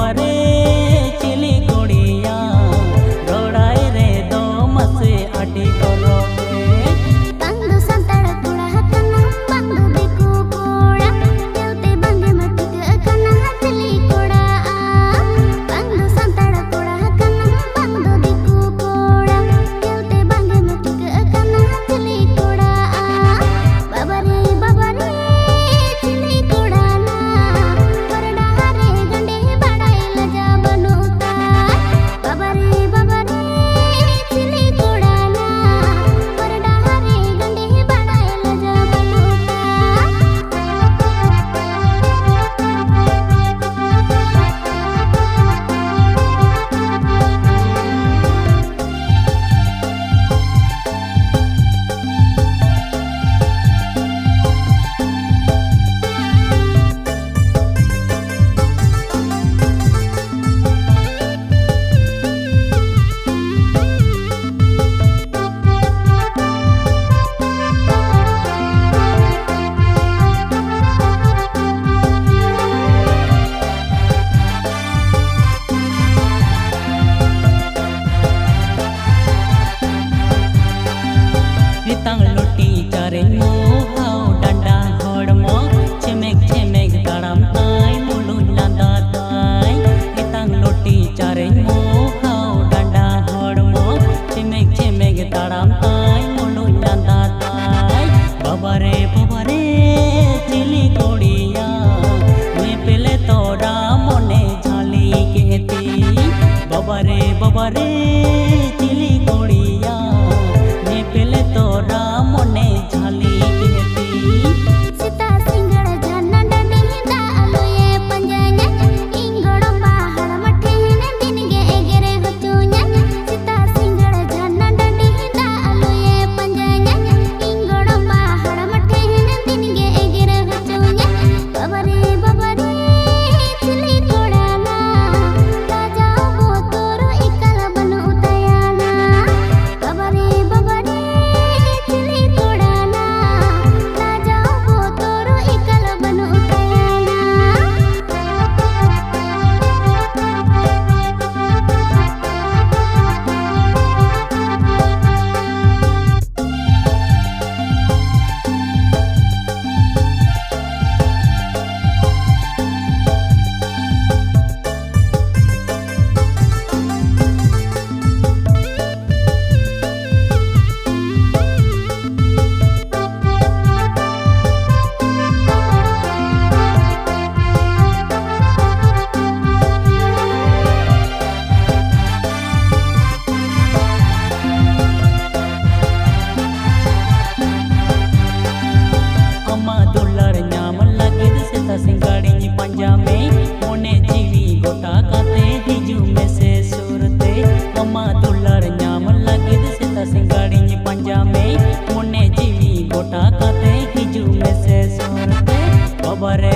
बाबा रे चिली कोड़िया रोड़ाई रे दो मसे आटी करो बंदु संतड़ कुड़ा कना बंदु दिकु कोड़ा दिलते बंगे मत कना चिली कोड़ा बंदु संतड़ कुड़ा कना बंदु दिकु कोड़ा दिलते बंगे मत कना चिली कोड़ा बाबा रे चिली कोड़ा ना परडा रे गंडे बड़ाई लजा बनुता बाबा रे चिली कोड़ा ना परडा रे गंडे बड़ाई लजा बनुता हितांग लुटी चारे मो हाउ डंडा होड़मो चिमेक चिमेक ताड़म ताई मुलु लांदा ताई हितांग लुटी चारे मो हाउ डंडा होड़मो चिमेक चिमेक ताड़म ताई मुलु लांदा ताई बाबा रे चिली कोड़िया मैं पहले तोरा मोने झाली कहती बाबा रे चिली कोड़िया मैं पहले तोरा मोने झाली कहती सीता सिंगड़ जाना डंडी डालो ये पंजाने इंगड़ो पहाड़ मठेने दिन गे एगरे होचुने सीता सिंगड़ जाना डंडी डालो ये पंजाने इंगड़ो पहाड़ मठेने दिन गे एगरे होचुने बाबा रे चिली कोड़ा ना राजा वो तोरो इकल बनु उतयाना बाबा रे चिली कोड़ा ना राजा वो तोरो इकल बनु उतयाना अम्मा दुलर न्याम लगे सीता सिंगाड़ी पंजा में मोने जीवी गोटा काते हिजू में से सूरते अम्मा दुलर न्याम लगे सीता सिंगाड़ी पंजा में मोने जीवी गोटा काते हिजू में से सूरते बाबा रे